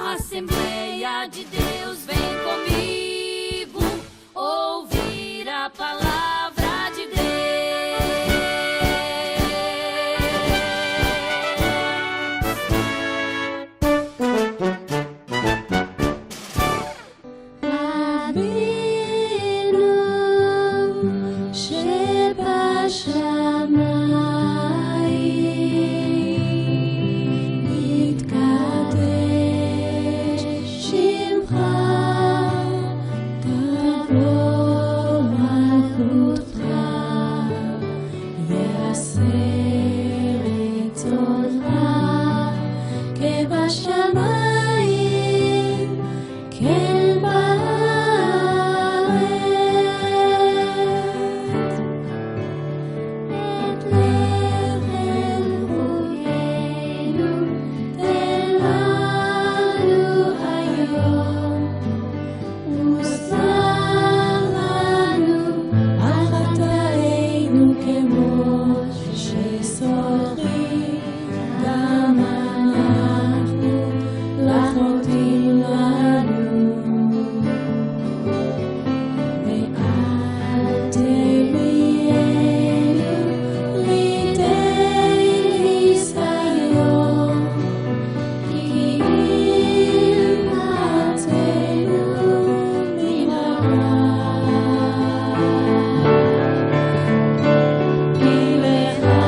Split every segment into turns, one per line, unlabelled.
Assembleia de Deus, vem comigo ouvir a palavra de Deus.
Avinu Sheba Shamayim Yitkadesh Shimcha Tavo Malchutcha Yaseh Ritzoncha Kebashamayim Ken Ba'aretz Et Lechem Huyenu Ten Lanu Hayom Usar Lanu Al Chataenu Kemo Shesochim Gam Anachnu Lachotim Lanu Ve'al Terienu Lidei Hisayon Ki Ilmatenu Min ha'am Ki Lecha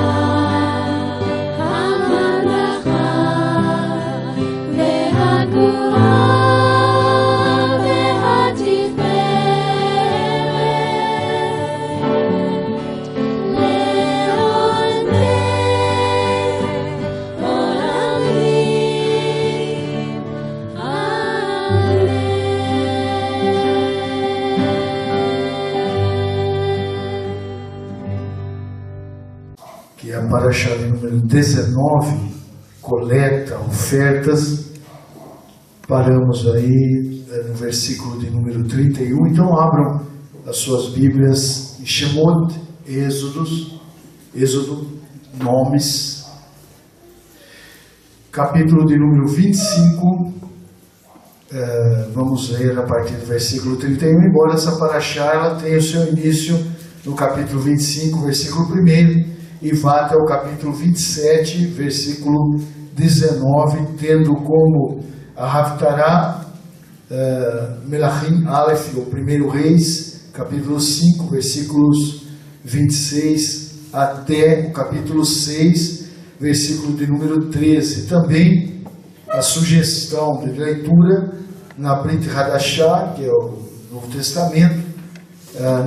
Hamalacha Ve'hagvura Ve'hatiferet Le'olmei Olamim
Que é a paraxá número 19, coleta, ofertas. Paramos aí no versículo de número 31. Então abram as suas Bíblias em Shemot, Êxodo, nomes, capítulo de número 25. Vamos ler a partir do versículo 31, embora essa paraxá ela tenha o seu início no capítulo 25, versículo 1, e vá até o capítulo 27, versículo 19, tendo como a Haftarah Melachim Aleph, o primeiro Reis, capítulo 5, versículos 26 até o capítulo 6, versículo de número 13. Também a sugestão de leitura na Brit Hadashah, que é o Novo Testamento,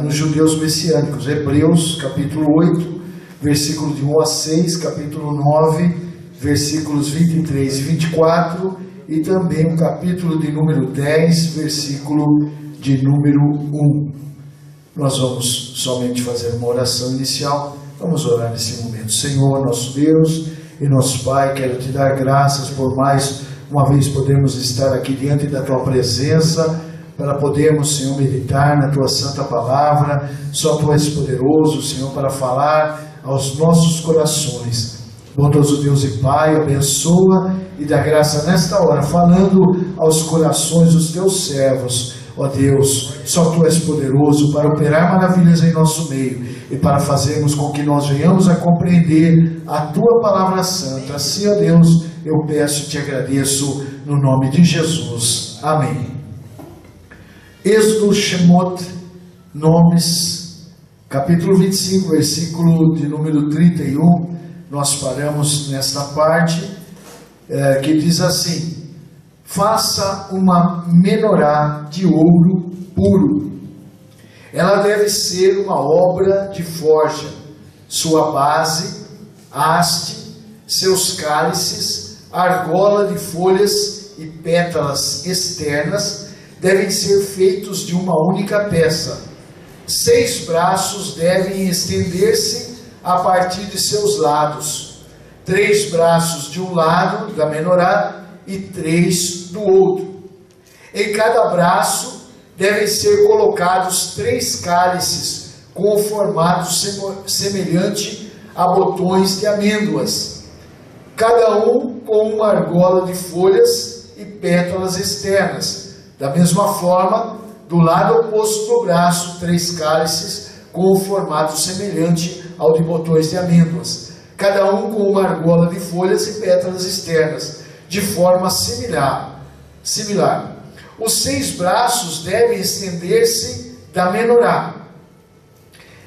nos judeus messiânicos, Hebreus, capítulo 8, versículo de 1 a 6, capítulo 9, versículos 23 e 24, e também o capítulo de número 10, versículo de número 1. Nós vamos somente fazer uma oração inicial. Vamos orar nesse momento. Senhor, nosso Deus e nosso Pai, quero te dar graças por mais uma vez podermos estar aqui diante da Tua presença, para podermos, Senhor, meditar na Tua santa palavra. Só Tu és poderoso, Senhor, para falar aos nossos corações. Bondoso Deus e Pai, abençoa e dá graça nesta hora, falando aos corações dos Teus servos. Ó Deus, só Tu és poderoso para operar maravilhas em nosso meio e para fazermos com que nós venhamos a compreender a Tua palavra santa. Assim, ó Deus, eu peço e te agradeço no nome de Jesus. Amém. Êxodo, Shemot, nomes, capítulo 25, versículo de número 31, nós paramos nesta parte que diz assim: faça uma menorá de ouro puro. Ela deve ser uma obra de forja, sua base, haste, seus cálices, argola de folhas e pétalas externas devem ser feitos de uma única peça. 6 braços devem estender-se a partir de seus lados, 3 braços de um lado da menorá e 3 do outro. Em cada braço devem ser colocados 3 cálices com o formato semelhante a botões de amêndoas, cada um com uma argola de folhas e pétalas externas. Da mesma forma, do lado oposto do braço, 3 cálices com o formato semelhante ao de botões de amêndoas, cada um com uma argola de folhas e pétalas externas, de forma similar. Os 6 braços devem estender-se da menorá.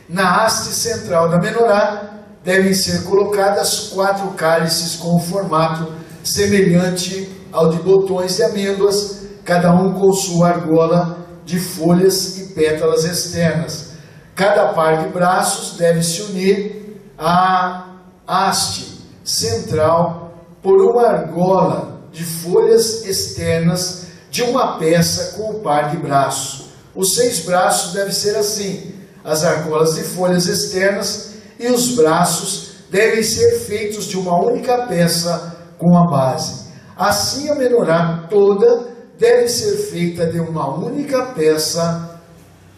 Na haste central da menorá devem ser colocadas 4 cálices com o formato semelhante ao de botões de amêndoas, cada um com sua argola de folhas e pétalas externas. Cada par de braços deve se unir à haste central por uma argola de folhas externas de uma peça com o par de braços. Os 6 braços devem ser assim: as argolas de folhas externas e os braços devem ser feitos de uma única peça com a base. Assim, a menorá toda deve ser feita de uma única peça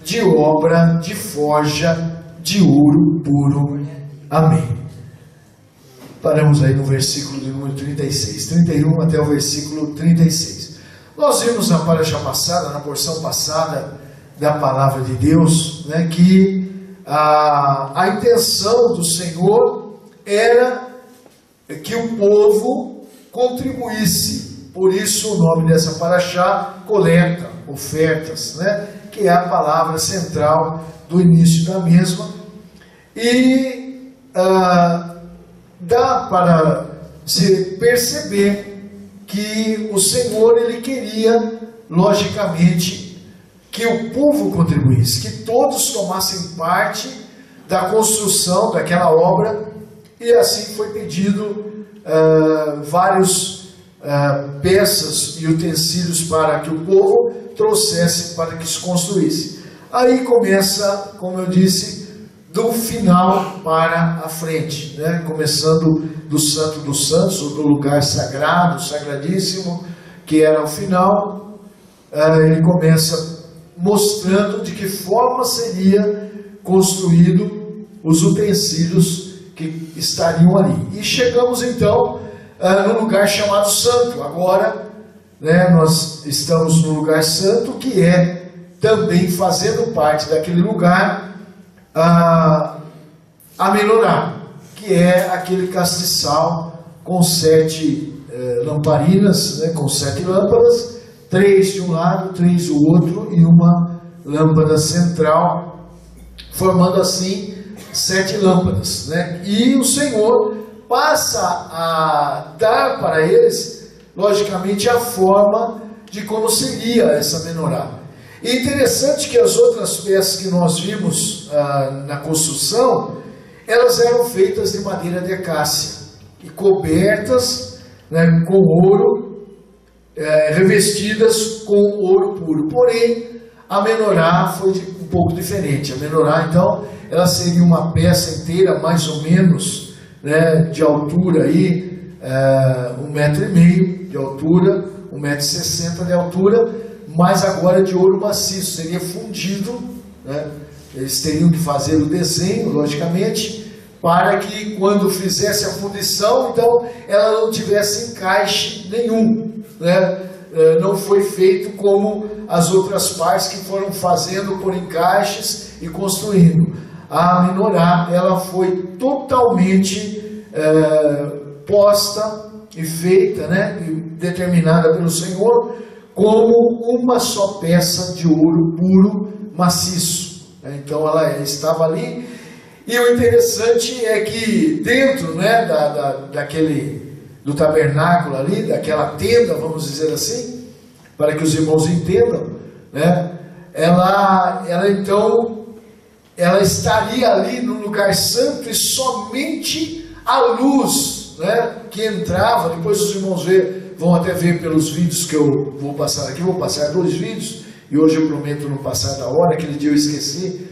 de obra de forja de ouro puro. Amém. Paramos aí no versículo de número 36, 31 até o versículo 36. Nós vimos na parasha passada, na porção passada da palavra de Deus, né, que a intenção do Senhor era que o povo contribuísse. Por isso o nome dessa parashá, coleta, ofertas, né, que é a palavra central do início da mesma. E dá para se perceber que o Senhor, ele queria, logicamente, que o povo contribuísse, que todos tomassem parte da construção daquela obra, e assim foi pedido vários peças e utensílios para que o povo trouxesse para que se construísse. Aí começa, como eu disse, do final para a frente, né? Começando do Santo dos Santos, ou do lugar sagrado, sagradíssimo, que era o final. Ele começa mostrando de que forma seria construído os utensílios que estariam ali. E chegamos então no lugar chamado Santo. Agora, né, nós estamos no lugar santo, que é também fazendo parte daquele lugar a menorá, que é aquele castiçal com 7 lamparinas, né, com 7 lâmpadas, 3 de um lado, 3 do outro e uma lâmpada central, formando assim 7 lâmpadas, né? E o Senhor passa a dar para eles, logicamente, a forma de como seria essa menorá. E interessante que as outras peças que nós vimos na construção, elas eram feitas de madeira de acácia e cobertas, né, com ouro, revestidas com ouro puro. Porém, a menorá foi um pouco diferente. A menorá, então, ela seria uma peça inteira, mais ou menos, né, de altura aí, 1,5 metro de altura, 1,60 metro de altura, mas agora de ouro maciço, seria fundido, né? Eles teriam que fazer o desenho, logicamente, para que quando fizesse a fundição, então ela não tivesse encaixe nenhum, né? Não foi feito como as outras partes que foram fazendo por encaixes e construindo. A menorá, ela foi totalmente posta e feita, né, e determinada pelo Senhor como uma só peça de ouro puro maciço. Então ela estava ali, e o interessante é que dentro, né, do tabernáculo ali, daquela tenda, vamos dizer assim, para que os irmãos entendam, né, ela então, ela estaria ali no lugar santo, e somente a luz, né, que entrava. Depois os irmãos vão até ver pelos vídeos que eu vou passar aqui. Vou passar 2 vídeos, e hoje eu prometo não passar da hora. Aquele dia eu esqueci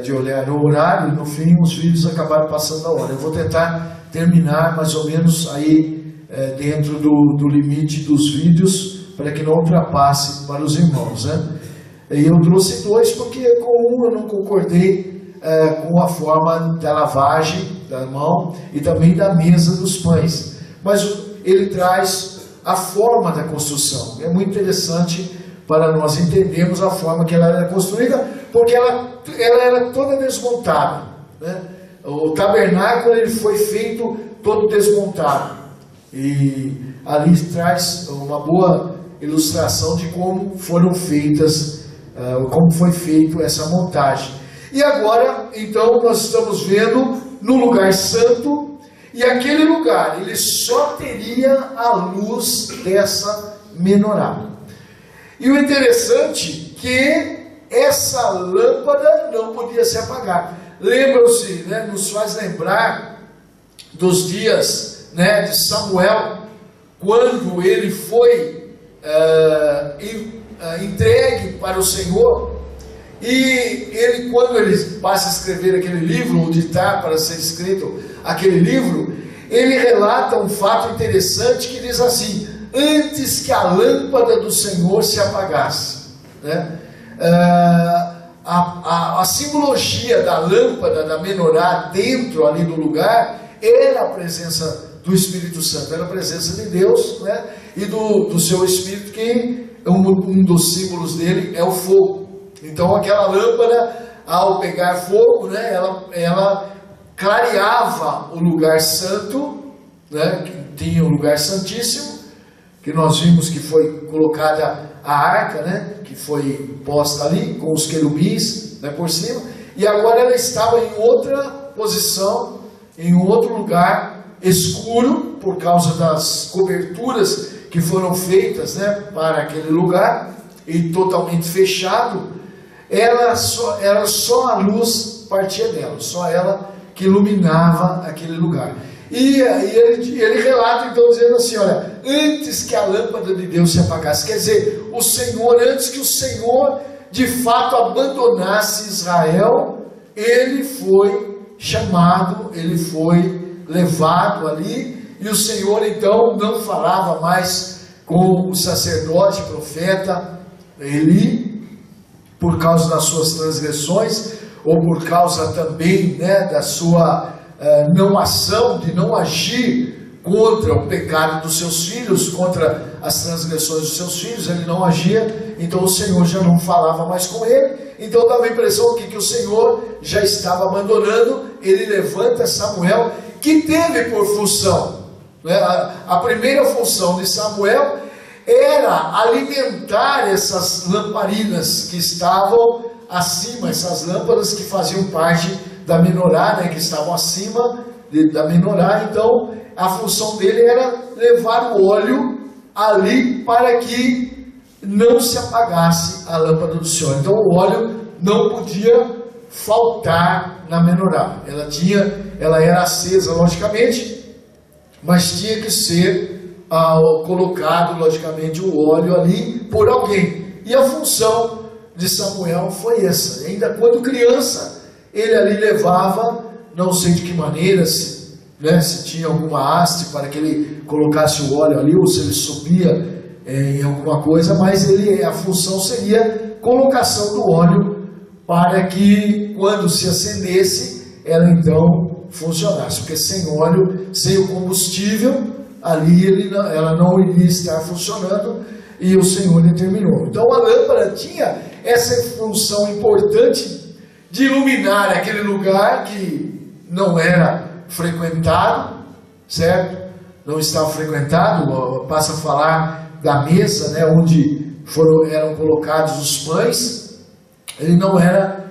de olhar no horário, e no fim os vídeos acabaram passando da hora. Eu vou tentar terminar mais ou menos aí dentro do limite dos vídeos, para que não ultrapasse para os irmãos, né? E eu trouxe 2 porque com um eu não concordei com a forma da lavagem da mão e também da mesa dos pães. Mas ele traz a forma da construção. É muito interessante para nós entendermos a forma que ela era construída, porque ela era toda desmontada, né? O tabernáculo ele foi feito todo desmontado, e ali traz uma boa ilustração de como foram feitas, como foi feito essa montagem. E agora, então, nós estamos vendo no lugar santo, e aquele lugar, ele só teria a luz dessa menorá. E o interessante é que essa lâmpada não podia se apagar. Lembram-se, né, nos faz lembrar dos dias, né, de Samuel, quando ele foi entregue para o Senhor, e ele, quando ele passa a escrever aquele livro, ou ditar para ser escrito aquele livro, ele relata um fato interessante que diz assim: antes que a lâmpada do Senhor se apagasse, né? A simbologia da lâmpada, da menorá, dentro ali do lugar, era a presença do Espírito Santo, era a presença de Deus, né? E do seu Espírito, que um dos símbolos dele é o fogo. Então aquela lâmpada, ao pegar fogo, né, ela clareava o lugar santo, né, que tinha o lugar santíssimo, que nós vimos que foi colocada a arca, né, que foi posta ali com os querubins, né, por cima, e agora ela estava em outra posição, em outro lugar escuro, por causa das coberturas que foram feitas, né, para aquele lugar, e totalmente fechado. Era só a luz partia dela, só ela que iluminava aquele lugar. E aí ele relata então dizendo assim: olha, antes que a lâmpada de Deus se apagasse, quer dizer, o Senhor, antes que o Senhor de fato abandonasse Israel, ele foi chamado, ele foi levado ali, e o Senhor então não falava mais com o sacerdote, profeta Eli, por causa das suas transgressões, ou por causa também, né, da sua não ação, de não agir contra o pecado dos seus filhos, contra as transgressões dos seus filhos, ele não agia, então o Senhor já não falava mais com ele. Então dava a impressão que o Senhor já estava abandonando. Ele levanta Samuel, que teve por função, né, a primeira função de Samuel era alimentar essas lamparinas que estavam acima, essas lâmpadas que faziam parte da menorá, né, que estavam acima da menorá. Então a função dele era levar o óleo ali para que não se apagasse a lâmpada do Senhor. Então o óleo não podia faltar na menorá. Ela era acesa, logicamente, mas tinha que ser colocado, logicamente, o óleo ali por alguém. E a função de Samuel foi essa. Ainda quando criança, ele ali levava, não sei de que maneira, se tinha alguma haste para que ele colocasse o óleo ali, ou se ele subia em alguma coisa, mas a função seria colocação do óleo para que quando se acendesse, ela então funcionasse, porque sem óleo, sem o combustível, ali ela não iria estar funcionando, e o Senhor determinou. Então a lâmpada tinha essa função importante de iluminar aquele lugar que não era frequentado, certo? Não estava frequentado. Passa a falar da mesa, né, onde eram colocados os pães. Ele não era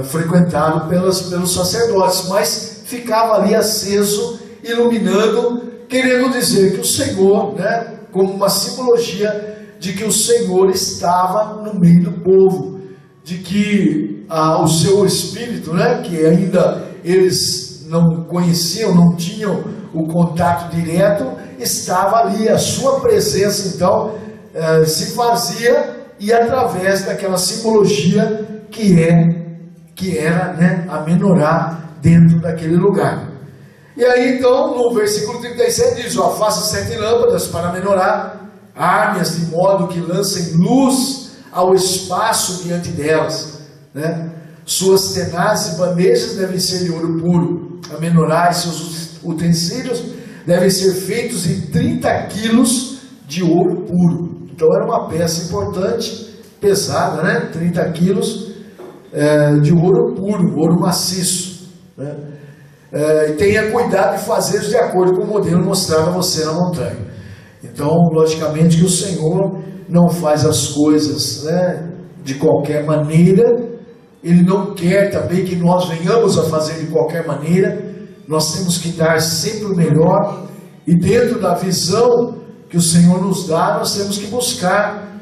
frequentado pelos sacerdotes, mas ficava ali aceso, iluminando, querendo dizer que o Senhor, né, como uma simbologia de que o Senhor estava no meio do povo, de que o seu Espírito, né, que ainda eles não conheciam, não tinham o contato direto, estava ali. A sua presença então se fazia, e através daquela simbologia que era, né, a menorá dentro daquele lugar. E aí então no versículo 37 diz: faça 7 lâmpadas para a menorá, arme-as de modo que lancem luz ao espaço diante delas, né? Suas tenazes e bandejas devem ser de ouro puro. A menorá e seus utensílios devem ser feitos em 30 quilos de ouro puro. Então era uma peça importante, pesada, né? 30 quilos de ouro puro, ouro maciço, né? E tenha cuidado de fazer de acordo com o modelo mostrado a você na montanha. Então, logicamente que o Senhor não faz as coisas, né, de qualquer maneira. Ele não quer também que nós venhamos a fazer de qualquer maneira. Nós temos que dar sempre o melhor, e dentro da visão que o Senhor nos dá, nós temos que buscar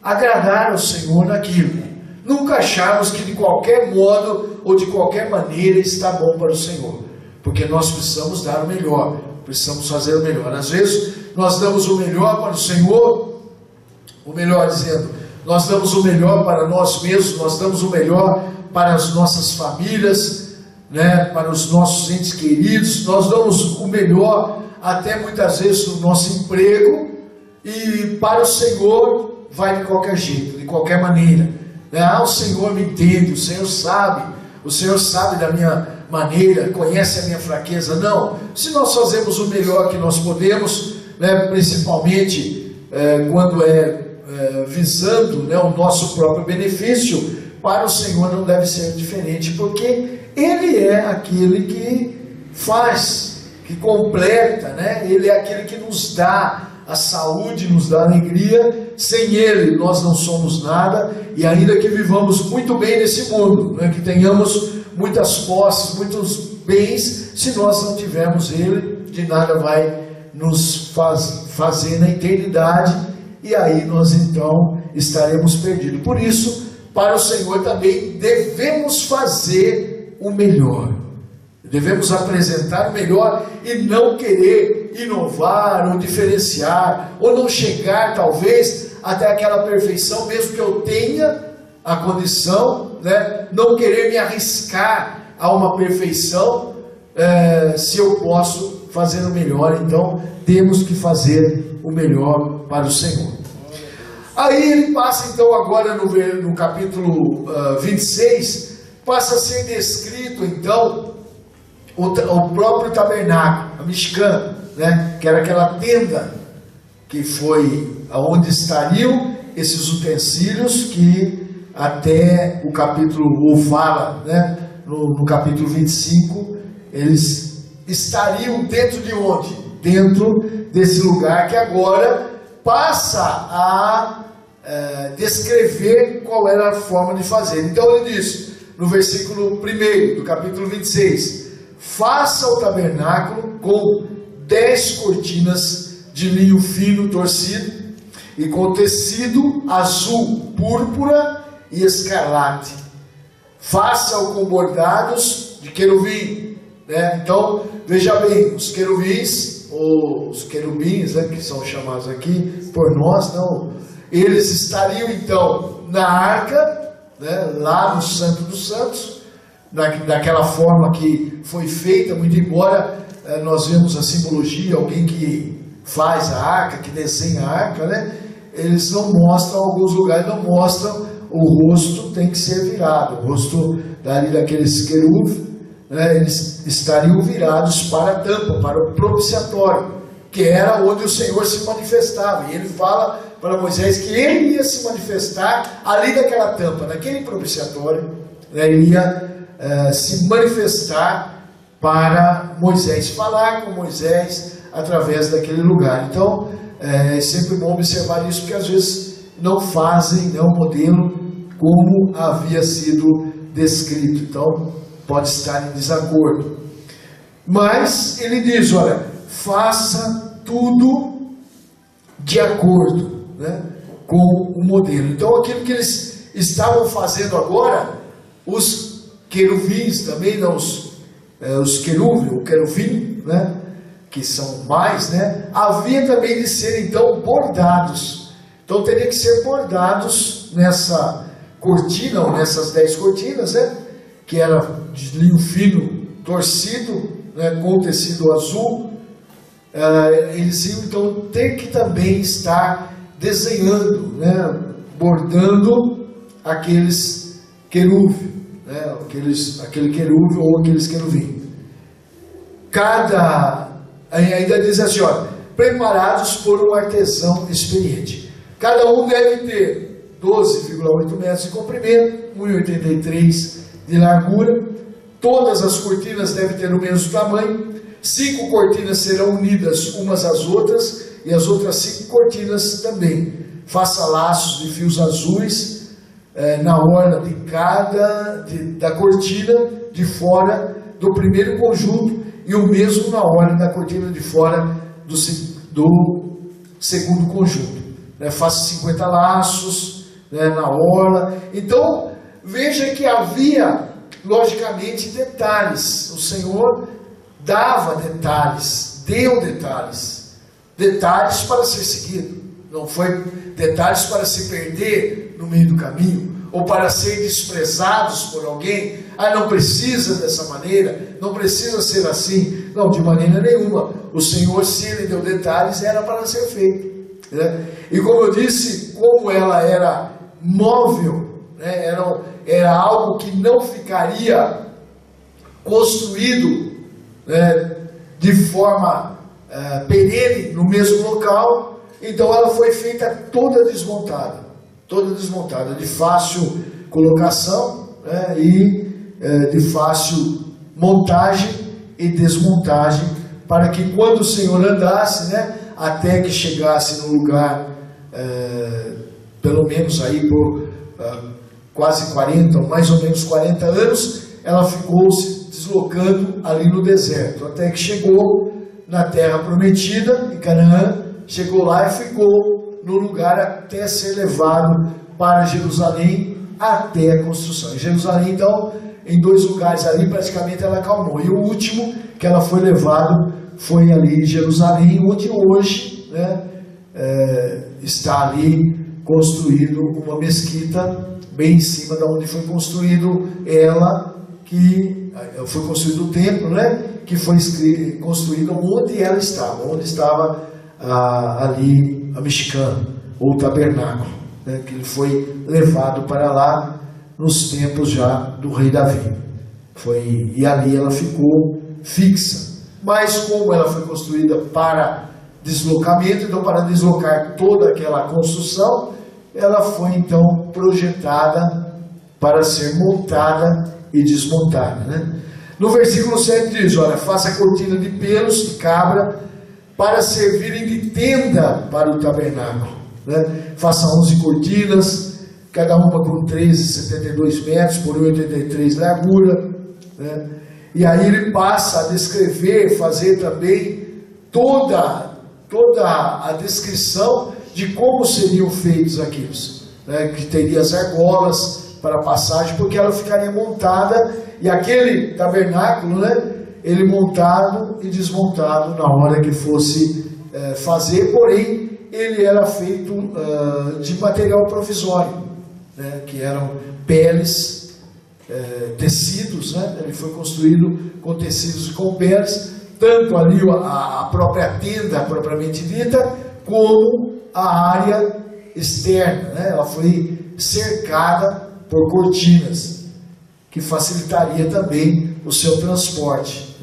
agradar ao Senhor naquilo. Nunca acharmos que de qualquer modo ou de qualquer maneira está bom para o Senhor, porque nós precisamos dar o melhor, precisamos fazer o melhor. Às vezes nós damos o melhor para o Senhor, o melhor dizendo, nós damos o melhor para nós mesmos, nós damos o melhor para as nossas famílias, né, para os nossos entes queridos, nós damos o melhor até muitas vezes no nosso emprego, e para o Senhor vai de qualquer jeito, de qualquer maneira. O Senhor me entende, o Senhor sabe da minha maneira, conhece a minha fraqueza. Não, se nós fazemos o melhor que nós podemos, né, principalmente quando visando, né, o nosso próprio benefício, para o Senhor não deve ser diferente, porque Ele é aquele que faz, que completa, né? Ele é aquele que nos dá a saúde, nos dá a alegria. Sem Ele nós não somos nada, e ainda que vivamos muito bem nesse mundo, né, que tenhamos muitas posses, muitos bens, se nós não tivermos Ele, de nada vai nos fazer na eternidade, e aí nós então estaremos perdidos. Por isso, para o Senhor também devemos fazer o melhor, devemos apresentar o melhor e não querer inovar ou diferenciar, ou não chegar talvez até aquela perfeição, mesmo que eu tenha a condição, né? Não querer me arriscar a uma perfeição, se eu posso fazer o melhor. Então temos que fazer o melhor para o Senhor. Aí ele passa então agora no capítulo 26, passa a ser descrito então o próprio tabernáculo, a Mishkan, né? Que era aquela tenda que foi aonde estariam esses utensílios que até o capítulo fala, né? No capítulo 25, eles estariam dentro de onde? Dentro desse lugar que agora passa a descrever qual era a forma de fazer. Então ele diz, no versículo 1 do capítulo 26, faça o tabernáculo com 10 cortinas de linho fino torcido, e com tecido azul, púrpura e escarlate. Faça-o com bordados de querubim, né? Então, veja bem, os querubins, ou os querubins, né, que são chamados aqui por nós, não, eles estariam então na arca, né, lá no Santo dos Santos, daquela forma que foi feita, muito embora nós vemos a simbologia, alguém que faz a arca, que desenha a arca, né? Eles não mostram, alguns lugares não mostram, o rosto tem que ser virado, o rosto daqueles querubins, né, eles estariam virados para a tampa, para o propiciatório, que era onde o Senhor se manifestava, e ele fala para Moisés que ele ia se manifestar ali daquela tampa, naquele propiciatório, né, ele ia se manifestar para Moisés, falar com Moisés através daquele lugar. Então é sempre bom observar isso, porque às vezes não fazem, né, o modelo como havia sido descrito, então pode estar em desacordo. Mas ele diz, olha, faça tudo de acordo, né, com o modelo. Então aquilo que eles estavam fazendo agora, os querubins também, não, os querubim, o querubim, né, que são mais, né, havia também de ser então bordados. Então teria que ser bordados nessa cortina, ou nessas 10 cortinas, né, que era de linho fino torcido, né, com tecido azul. Eles iam então ter que também estar desenhando, né, bordando aqueles querubins, né, aquele querubim ou aqueles querubim. Ainda diz assim, olha, preparados por um artesão experiente. Cada um deve ter 12,8 metros de comprimento, 1,83 de largura. Todas as cortinas devem ter o mesmo tamanho. 5 cortinas serão unidas umas às outras e as outras 5 cortinas também. Faça laços de fios azuis na orla da cortina de fora do primeiro conjunto e o mesmo na orla da cortina de fora do segundo conjunto. Faça 50 laços na orla. Então, veja que havia, logicamente, detalhes. O Senhor dava detalhes, deu detalhes. Detalhes para ser seguido. Não foi detalhes para se perder no meio do caminho, ou para ser desprezados por alguém. Não precisa dessa maneira, não precisa ser assim. Não, de maneira nenhuma. O Senhor, se Ele deu detalhes, era para ser feito. E como eu disse, como ela era móvel, era algo que não ficaria construído de forma perene no mesmo local, então ela foi feita toda desmontada, de fácil colocação e de fácil montagem e desmontagem, para que quando o Senhor andasse, até que chegasse no lugar, pelo menos aí por quase 40, mais ou menos 40 anos, ela ficou se deslocando ali no deserto, até que chegou na terra prometida, em Canaã, chegou lá e ficou no lugar até ser levado para Jerusalém, até a construção. Em Jerusalém, então, em 2 lugares ali, praticamente ela acalmou. E o último que ela foi levado foi ali em Jerusalém, onde hoje está ali construído uma mesquita, bem em cima de onde foi construído que foi construído o templo, que foi construído onde ela estava, onde estava ali a Mishkan, ou o tabernáculo, que ele foi levado para lá nos tempos já do rei Davi. E ali ela ficou fixa. Mas como ela foi construída para deslocamento, então para deslocar toda aquela construção, ela foi então projetada para ser montada e desmontada. No versículo 7 diz, olha, faça cortina de pelos de cabra para servirem de tenda para o tabernáculo. Faça 11 cortinas, cada uma com 13,72 metros por 1,83 de largura. E aí ele passa a descrever, fazer também toda a descrição de como seriam feitos aqueles, que teria as argolas para passagem, porque ela ficaria montada, e aquele tabernáculo, ele montado e desmontado na hora que fosse fazer, porém ele era feito de material provisório, que eram peles, tecidos, ele foi construído com tecidos e com peles, tanto ali a própria tenda propriamente dita, como a área externa, ela foi cercada por cortinas, que facilitaria também o seu transporte,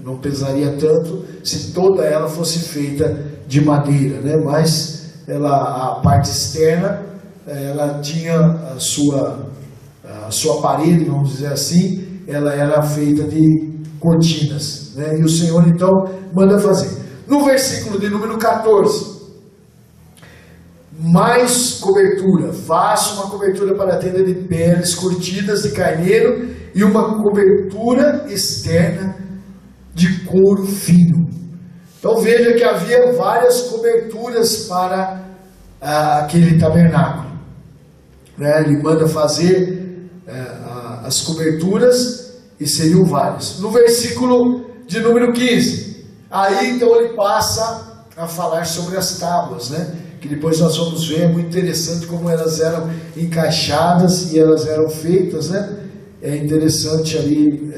não pesaria tanto se toda ela fosse feita de madeira, mas a parte externa, ela tinha a sua parede, vamos dizer assim, ela era feita de cortinas, e o Senhor então manda fazer. No versículo de número 14, mais cobertura, faça uma cobertura para a tenda de peles curtidas de carneiro e uma cobertura externa de couro fino. Então veja que havia várias coberturas para aquele tabernáculo, ele manda fazer as coberturas e seriam várias. No versículo de número 15, aí então ele passa a falar sobre as tábuas, que depois nós vamos ver, é muito interessante como elas eram encaixadas e elas eram feitas, é interessante ali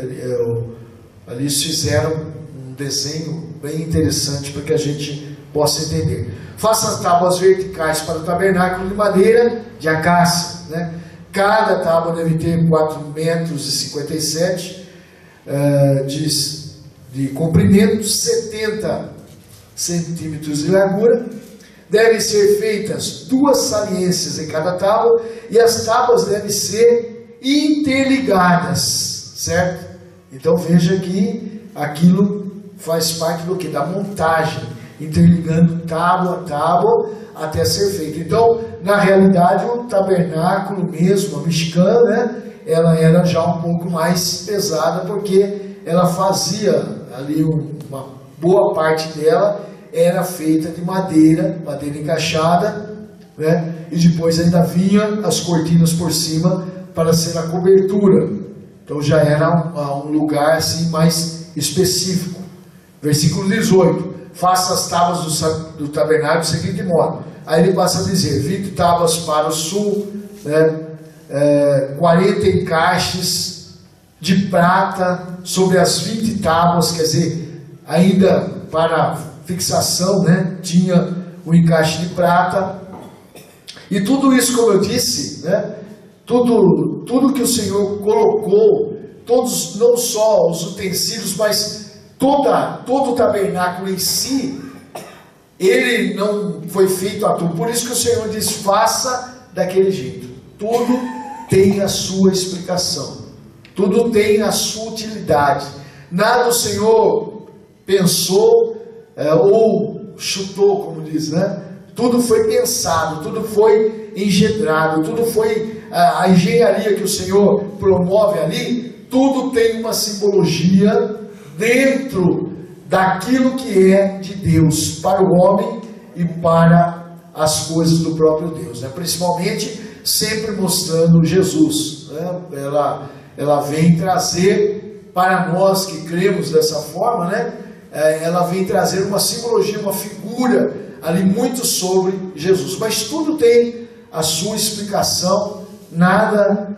eles fizeram um desenho bem interessante para que a gente possa entender. Faça as tábuas verticais para o tabernáculo de madeira de acácia, cada tábua deve ter 4,57 metros de comprimento, 70 centímetros de largura. Devem ser feitas 2 saliências em cada tábua, e as tábuas devem ser interligadas, certo? Então veja que aquilo faz parte do que? Da montagem, interligando tábua a tábua até ser feito. Então, na realidade, o tabernáculo mesmo, a Mishkan, né, ela era já um pouco mais pesada, porque ela fazia ali uma boa parte dela era feita de madeira encaixada, né, e depois ainda vinha as cortinas por cima para ser a cobertura. Então já era um lugar assim mais específico. Versículo 18: faça as tábuas do tabernáculo do seguinte modo. Aí ele passa a dizer: 20 tábuas para o sul, né, 40 encaixes de prata sobre as 20 tábuas, quer dizer, ainda para fixação, né, tinha o encaixe de prata. E tudo isso, como eu disse, né, tudo que o Senhor colocou, todos, não só os utensílios, mas todo o tabernáculo em si, ele não foi feito à toa. Por isso que o Senhor diz: faça daquele jeito. Tudo tem a sua explicação, tudo tem a sua utilidade. Nada o Senhor pensou ou chutou, como diz, né? Tudo foi pensado, tudo foi engendrado, tudo foi a engenharia que o Senhor promove ali. Tudo tem uma simbologia dentro daquilo que é de Deus para o homem e para as coisas do próprio Deus, né? Principalmente sempre mostrando Jesus, né? Ela vem trazer para nós que cremos dessa forma, né? Ela vem trazer uma simbologia, uma figura ali muito sobre Jesus, mas tudo tem a sua explicação, nada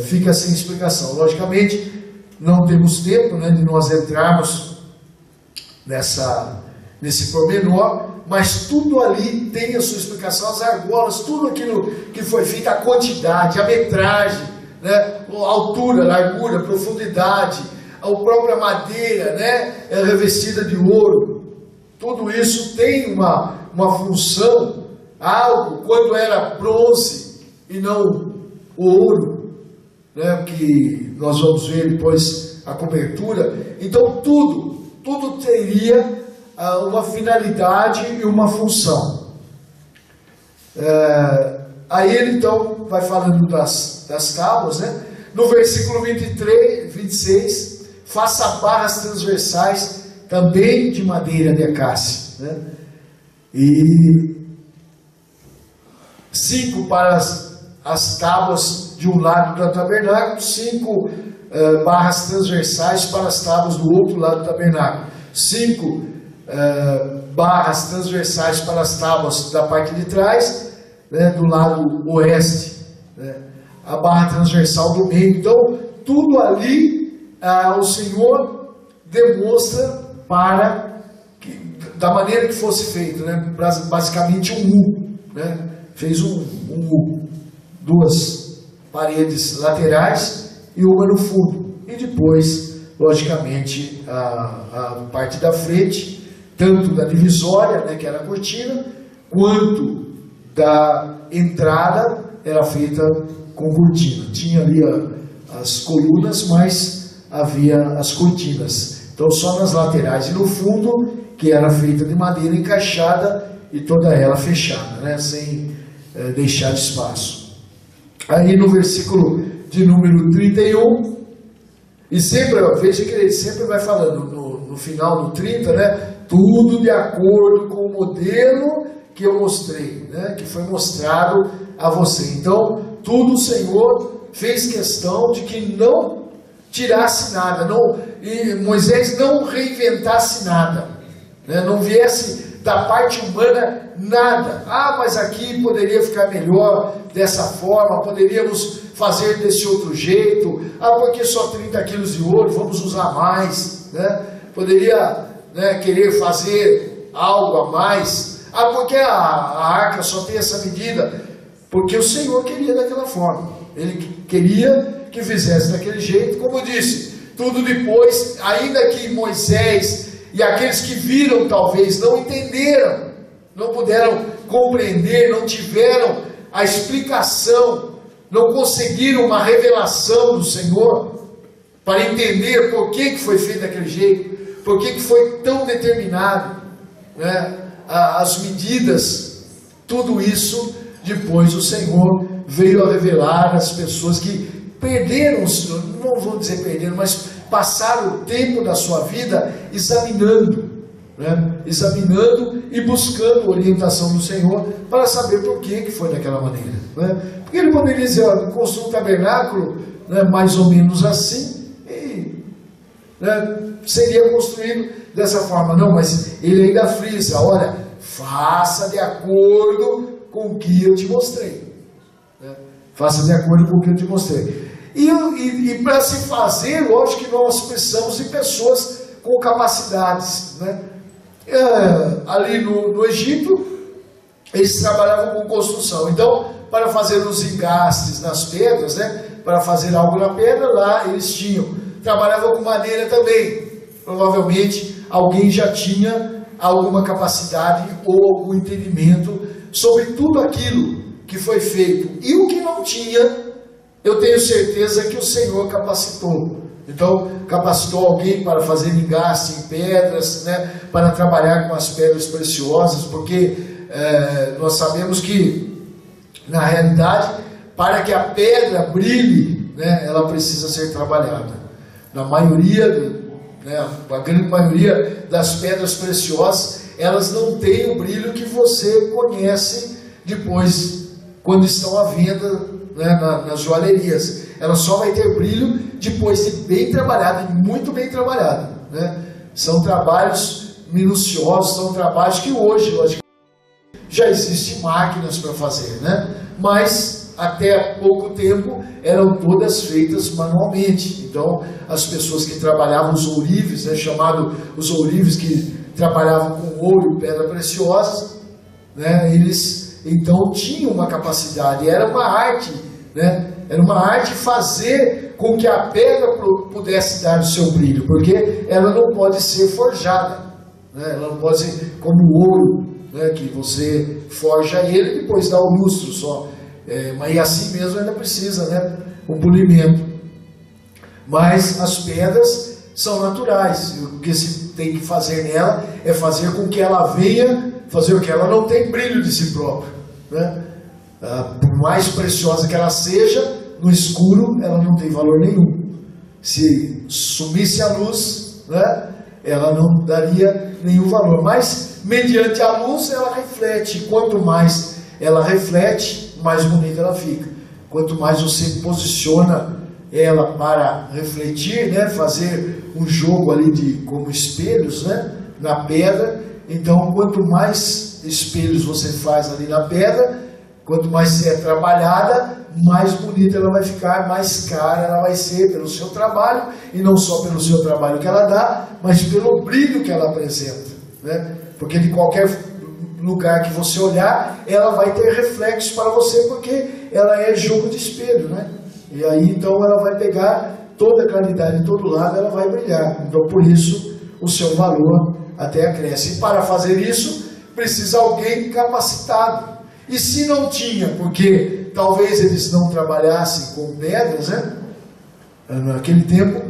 fica sem explicação. Logicamente não temos tempo, né, de nós entrarmos nesse pormenor, mas tudo ali tem a sua explicação. As argolas, tudo aquilo que foi feito, a quantidade, a metragem, né, a altura, largura, profundidade, a própria madeira, né, revestida de ouro, tudo isso tem uma função. Algo, quando era bronze e não ouro, né, que nós vamos ver depois a cobertura. Então tudo teria uma finalidade e uma função. Aí ele então vai falando das tábuas, né? No versículo 26, faça barras transversais também de madeira de acácia, né? E 5 para as tábuas de um lado do tabernáculo, 5 barras transversais para as tábuas do outro lado do tabernáculo, 5 barras transversais para as tábuas da parte de trás, né, do lado oeste, né, a barra transversal do meio. Então tudo ali o Senhor demonstra da maneira que fosse feito, né, basicamente um U, né, fez um U, 2 paredes laterais e uma no fundo, e depois logicamente a parte da frente, tanto da divisória, né, que era a cortina, quanto da entrada era feita com cortina. Tinha ali as colunas, mas havia as cortinas. Então só nas laterais e no fundo, que era feita de madeira encaixada e toda ela fechada, né, sem deixar de espaço. Aí no versículo de número 31, e sempre, veja que ele sempre vai falando no final do 30, né, tudo de acordo com o modelo que eu mostrei, né, que foi mostrado a você. Então tudo o Senhor fez questão de que não tirasse nada, e Moisés não reinventasse nada, né, não viesse da parte humana nada. Mas aqui poderia ficar melhor dessa forma, poderíamos fazer desse outro jeito, porque só 30 quilos de ouro, vamos usar mais, né? Poderia, né, querer fazer algo a mais, porque a arca só tem essa medida, porque o Senhor queria daquela forma, ele queria que fizesse daquele jeito. Como eu disse, tudo depois, ainda que Moisés e aqueles que viram talvez não entenderam, não puderam compreender, não tiveram a explicação, não conseguiram uma revelação do Senhor para entender por que foi feito daquele jeito, por que foi tão determinado, né? As medidas, tudo isso. Depois o Senhor veio a revelar às pessoas que perderam, não vou dizer perderam, mas passaram o tempo da sua vida examinando, né? Examinando e buscando orientação do Senhor para saber por que foi daquela maneira, né? Porque ele poderia dizer, olha, construa um tabernáculo, né, mais ou menos assim, e, né, seria construído dessa forma. Não, mas ele ainda frisa, olha, faça de acordo com o que eu te mostrei, né? Faça de acordo com o que eu te mostrei. E para se fazer, lógico que nós precisamos de pessoas com capacidades, né? Ali no Egito, eles trabalhavam com construção. Então, para fazer os engastes nas pedras, né? Para fazer algo na pedra, lá eles trabalhavam com madeira também. Provavelmente alguém já tinha alguma capacidade ou algum entendimento sobre tudo aquilo que foi feito. E o que não tinha, eu tenho certeza que o Senhor capacitou. Então, capacitou alguém para fazer engaste em pedras, né, para trabalhar com as pedras preciosas, porque nós sabemos que, na realidade, para que a pedra brilhe, né, ela precisa ser trabalhada. Na maioria, né, a grande maioria das pedras preciosas, elas não têm o brilho que você conhece depois, quando estão à venda, né, nas joalherias. Ela só vai ter brilho depois de bem trabalhada, muito bem trabalhada, né? São trabalhos minuciosos, são trabalhos que hoje, logicamente, já existem máquinas para fazer, né? Mas até pouco tempo eram todas feitas manualmente. Então as pessoas que trabalhavam os ourives, né, chamado os ourives que trabalhavam com ouro e pedra preciosa, né, eles então tinham uma capacidade, era uma arte, né? Era uma arte fazer com que a pedra pudesse dar o seu brilho, porque ela não pode ser forjada, né? Ela não pode ser como o ouro, né, que você forja ele e depois dá o lustro só. Mas assim mesmo ainda precisa, né, um polimento. Mas as pedras são naturais. O que se tem que fazer nela é fazer com que ela venha fazer o que? Ela não tem brilho de si própria, né? Por mais preciosa que ela seja, no escuro ela não tem valor nenhum. Se sumisse a luz, né, ela não daria nenhum valor. Mas mediante a luz ela reflete. Quanto mais ela reflete, mais bonita ela fica. Quanto mais você posiciona ela para refletir, né, fazer um jogo ali como espelhos, né, na pedra. Então, quanto mais espelhos você faz ali na pedra, quanto mais é trabalhada, mais bonita ela vai ficar, mais cara ela vai ser pelo seu trabalho, e não só pelo seu trabalho que ela dá, mas pelo brilho que ela apresenta, né? Porque de qualquer lugar que você olhar, ela vai ter reflexos para você, porque ela é jogo de espelho, né? E aí então ela vai pegar toda a claridade de todo lado, ela vai brilhar. Então por isso o seu valor até acresce. E para fazer isso, precisa alguém capacitado. E se não tinha, porque talvez eles não trabalhassem com pedras, né? Naquele tempo,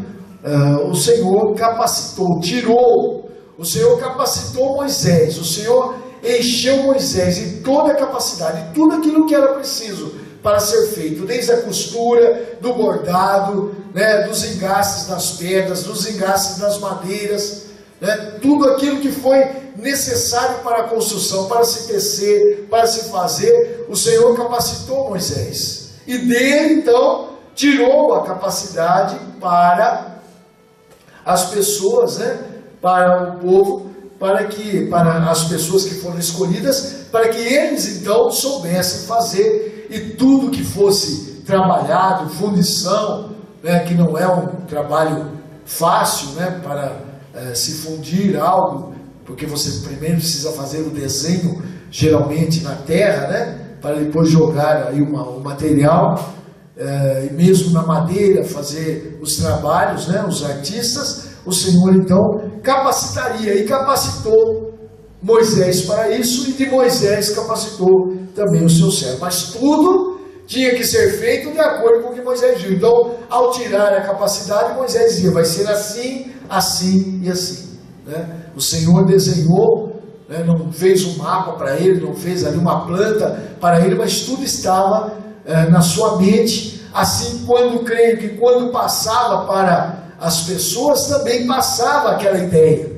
o Senhor capacitou, o Senhor capacitou Moisés, o Senhor encheu Moisés em toda a capacidade, tudo aquilo que era preciso para ser feito, desde a costura, do bordado, né, dos engastes nas pedras, dos engastes nas madeiras, né, tudo aquilo que foi necessário para a construção, para se tecer, para se fazer, o Senhor capacitou Moisés. E dele, então, tirou a capacidade para as pessoas, né, para o povo, para as pessoas que foram escolhidas, para que eles, então, soubessem fazer, e tudo que fosse trabalhado, fundição, né, que não é um trabalho fácil, né, para se fundir algo, porque você primeiro precisa fazer o desenho, geralmente na terra, né, para depois jogar aí o material, e mesmo na madeira fazer os trabalhos, né, os artistas, o Senhor então capacitaria e capacitou Moisés para isso, e de Moisés capacitou também o seu servo. Mas tudo tinha que ser feito de acordo com o que Moisés viu. Então, ao tirar a capacidade, Moisés dizia: vai ser assim, assim e assim. Né? O Senhor desenhou, né, não fez um mapa para ele, não fez ali uma planta para ele, mas tudo estava na sua mente. Assim, creio que quando passava para as pessoas, também passava aquela ideia.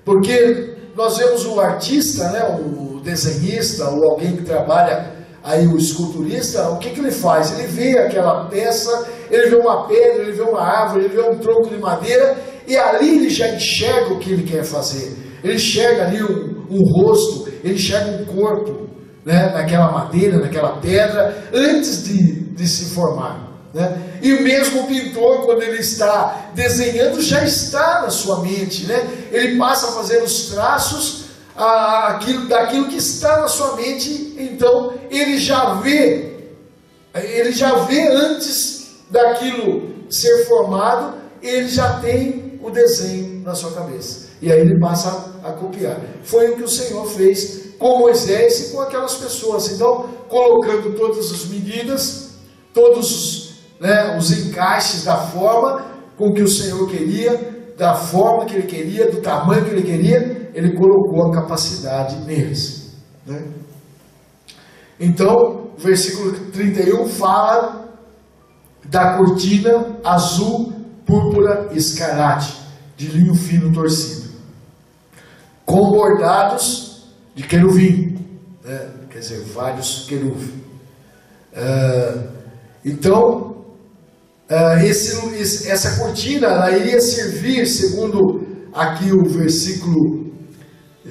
Porque nós vemos o artista, né, o desenhista, ou alguém que trabalha aí, o esculturista, o que ele faz? Ele vê aquela peça, ele vê uma pedra, ele vê uma árvore, ele vê um tronco de madeira, e ali ele já enxerga o que ele quer fazer. Ele enxerga ali um rosto, ele enxerga um corpo, né, naquela madeira, naquela pedra, antes de se formar. Né? E o mesmo pintor, quando ele está desenhando, já está na sua mente. Né? Ele passa a fazer os traços daquilo que está na sua mente. Então ele já vê antes daquilo ser formado, ele já tem o desenho na sua cabeça. E aí ele passa a copiar. Foi o que o Senhor fez com Moisés e com aquelas pessoas. Então, colocando todas as medidas, todos os encaixes da forma com que o Senhor queria, da forma que ele queria, do tamanho que ele queria, ele colocou a capacidade neles. Né? Então, o versículo 31 fala da cortina azul, púrpura e escarlate, de linho fino torcido, com bordados de querubim, né? Quer dizer, vários querubins. Então, essa cortina, ela iria servir, segundo aqui o versículo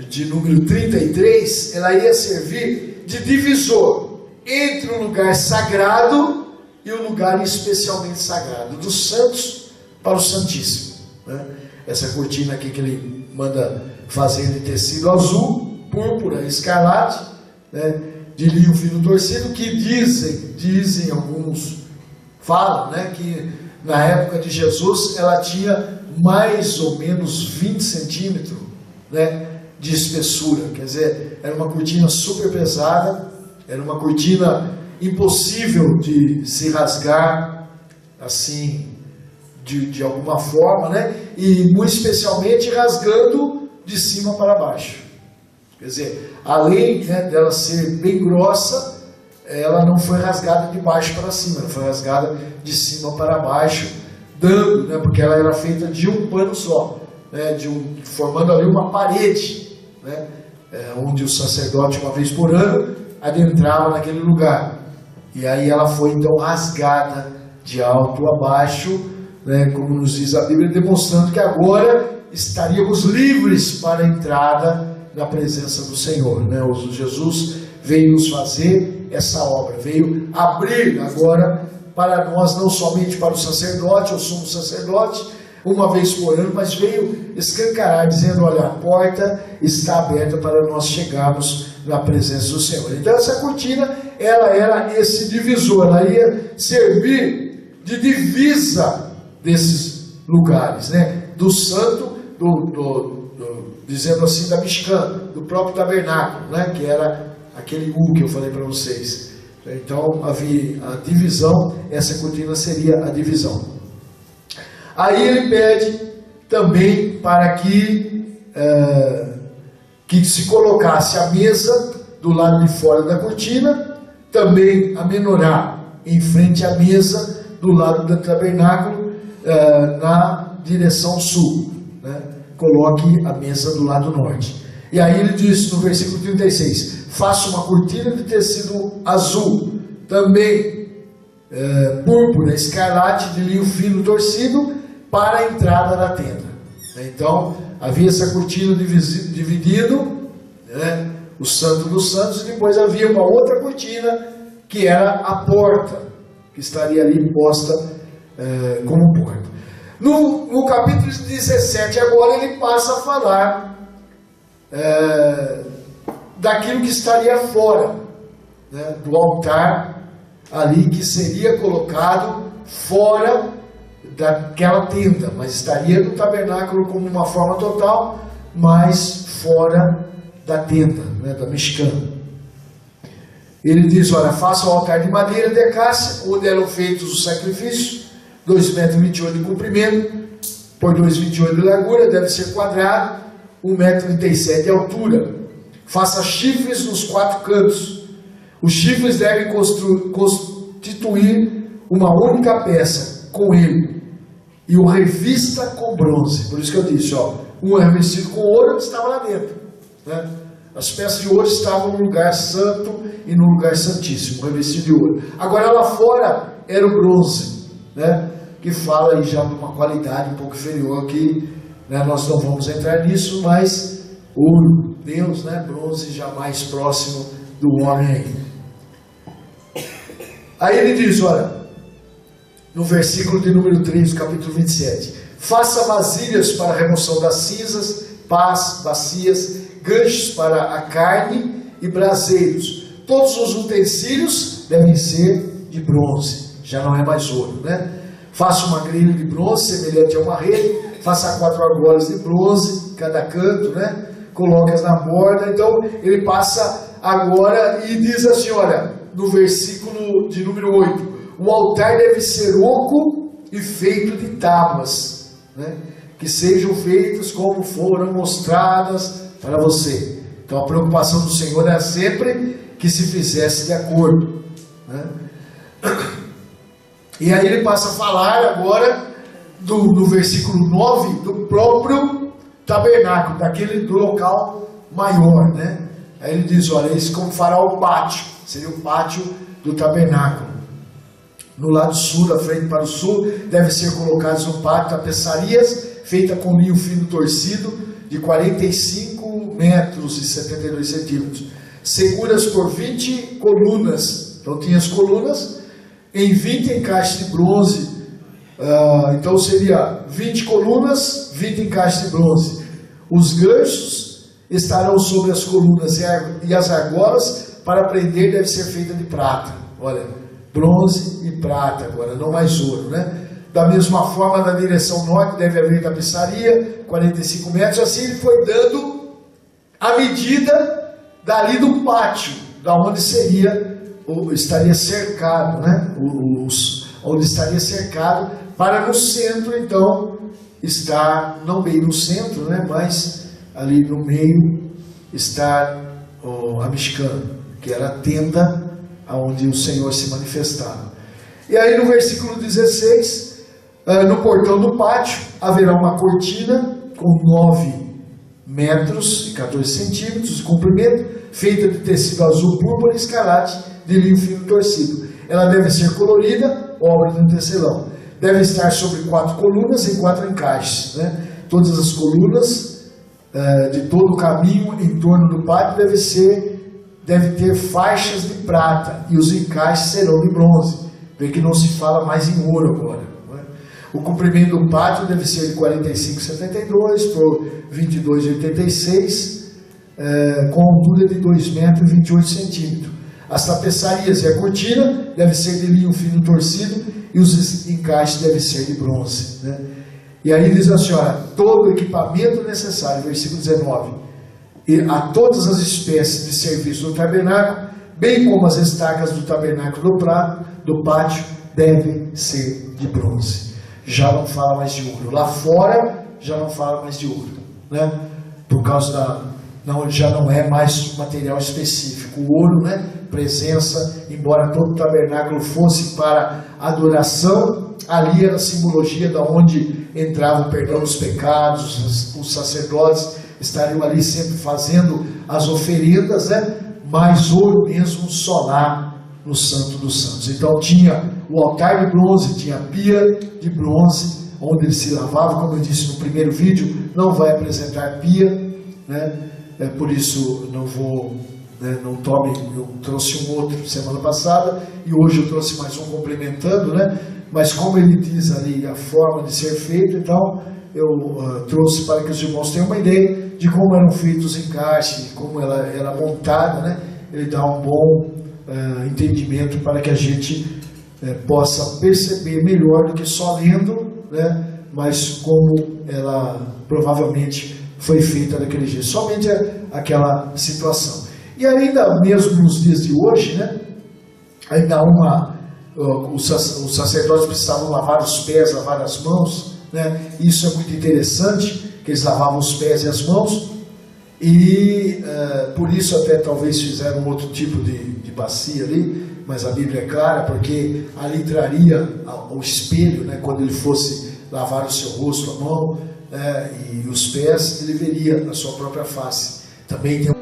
de número 33, ela ia servir de divisor entre o lugar sagrado e o lugar especialmente sagrado, dos santos para o santíssimo. Né? Essa cortina aqui que ele manda fazer de tecido azul, púrpura, escarlate, né? De linho fino torcido, que dizem alguns, falam, né, que na época de Jesus ela tinha mais ou menos 20 centímetros, né, de espessura. Quer dizer, era uma cortina super pesada, era uma cortina impossível de se rasgar assim de alguma forma, né, e muito especialmente rasgando de cima para baixo. Quer dizer, além, né, dela ser bem grossa, ela não foi rasgada de baixo para cima, ela foi rasgada de cima para baixo, dando, né, porque ela era feita de um pano só, né, formando ali uma parede, né, onde o sacerdote, uma vez por ano, adentrava naquele lugar. E aí ela foi então rasgada de alto a baixo, né, como nos diz a Bíblia, demonstrando que agora estaríamos livres para a entrada na presença do Senhor. Né? Jesus veio nos fazer essa obra, veio abrir agora para nós, não somente para o sacerdote, o sumo sacerdote, uma vez por ano, mas veio escancarar, dizendo: olha, a porta está aberta para nós chegarmos na presença do Senhor. Então essa cortina, ela era esse divisor, ela ia servir de divisa desses lugares, né? Do santo, dizendo assim, da Mishkan, do próprio tabernáculo, né? Que era aquele que eu falei para vocês. Então havia a divisão, essa cortina seria a divisão. Aí ele pede também para que se colocasse a mesa do lado de fora da cortina, também a menorá em frente à mesa do lado do tabernáculo, na direção sul, né? Coloque a mesa do lado norte. E aí ele diz no versículo 36, faça uma cortina de tecido azul, também púrpura, escarlate, de linho fino torcido, para a entrada da tenda. Então havia essa cortina dividido, né, o santo dos santos, e depois havia uma outra cortina que era a porta, que estaria ali posta como porta. No capítulo 17 agora ele passa a falar daquilo que estaria fora, né, do altar ali, que seria colocado fora daquela tenda, mas estaria no tabernáculo como uma forma total, mas fora da tenda, né, da Mishkan. Ele diz, olha, faça o altar de madeira de acácia, onde eram feitos os sacrifícios, 2,28 metros de comprimento, por 2,28 de largura, deve ser quadrado, 1,37 metro de altura. Faça chifres nos 4 cantos. Os chifres devem constituir uma única peça com ele, e o revista com bronze. Por isso que eu disse, ó, um é revestido com ouro, que estava lá dentro, né? As peças de ouro estavam no lugar santo e no lugar santíssimo, revestido de ouro. Agora lá fora era o bronze, né? Que fala aí já de uma qualidade um pouco inferior, que, né, nós não vamos entrar nisso, mas ouro, Deus, né? Bronze já mais próximo do homem aí. Aí ele diz, olha, no versículo de número 3, capítulo 27, faça vasilhas para a remoção das cinzas, pás, bacias, ganchos para a carne e braseiros. Todos os utensílios devem ser de bronze, já não é mais ouro, né? Faça uma grelha de bronze semelhante a uma rede, faça 4 argolas de bronze, cada canto, né? Coloque-as na borda. Então ele passa agora e diz assim, olha, no versículo de número 8, o altar deve ser oco e feito de tábuas, né? Que sejam feitas como foram mostradas para você. Então a preocupação do Senhor é sempre que se fizesse de acordo, né? E aí ele passa a falar agora no versículo 9 do próprio tabernáculo, do local maior, né? Aí ele diz, olha, isso como fará o pátio, seria o pátio do tabernáculo. No lado sul, da frente para o sul, deve ser colocados no pátio tapeçarias, feita com linho fino torcido, de 45 metros e 72 centímetros, seguras por 20 colunas. Então tinha as colunas em 20 encaixes de bronze. Então seria 20 colunas, 20 encaixes de bronze. Os ganchos estarão sobre as colunas e as argolas para prender deve ser feita de prata. Olha, bronze e prata agora, não mais ouro, né? Da mesma forma, na direção norte deve haver tapeçaria, 45 metros. Assim ele foi dando a medida dali do pátio, da onde estaria cercado, né? Onde estaria cercado, para no centro, então, estar, não bem no centro, né? Mas ali no meio, estar a Mishkan, que era a tenda onde o Senhor se manifestava. E aí no versículo 16, no portão do pátio haverá uma cortina com 9 metros e 14 centímetros de comprimento, feita de tecido azul, púrpura e escarlate, de linho fino torcido. Ela deve ser colorida, obra de tecelão. Deve estar sobre 4 colunas e 4 encaixes, né? Todas as colunas de todo o caminho em torno do pátio deve ter faixas de prata, e os encaixes serão de bronze. Vê que não se fala mais em ouro agora, né? O comprimento do pátio deve ser de 45,72 por 22,86, com altura de 2 metros e 28 centímetros. As tapeçarias e a cortina devem ser de linho fino torcido, e os encaixes devem ser de bronze, né? E aí diz a senhora, todo o equipamento necessário, versículo 19, e a todas as espécies de serviço do tabernáculo, bem como as estacas do tabernáculo do pátio, devem ser de bronze. Já não fala mais de ouro. Lá fora já não fala mais de ouro, né? Por causa já não é mais material específico. O ouro, né? Presença, embora todo o tabernáculo fosse para adoração, ali era a simbologia da onde entrava o perdão dos pecados, os sacerdotes estariam ali sempre fazendo as oferendas, né? Mas ouro mesmo só lá no Santo dos Santos. Então tinha o altar de bronze, tinha a pia de bronze, onde ele se lavava, como eu disse no primeiro vídeo, não vai apresentar pia, né? Por isso não vou, né, não tome, eu trouxe um outro semana passada, e hoje eu trouxe mais um complementando, né? Mas como ele diz ali a forma de ser feito, então eu trouxe para que os irmãos tenham uma ideia de como eram feitos os encaixes, como ela era montada, né? Ele dá um bom entendimento para que a gente possa perceber melhor do que só lendo né? Mas como ela provavelmente foi feita daquele jeito, somente aquela situação. E ainda mesmo nos dias de hoje, né? Ainda os sacerdotes precisavam lavar os pés, lavar as mãos, né? Isso é muito interessante, que eles lavavam os pés e as mãos, e por isso até talvez fizeram um outro tipo de bacia ali, mas a Bíblia é clara, porque ali traria o espelho, né? Quando ele fosse lavar o seu rosto, a mão, e os pés, ele veria a sua própria face. Também tem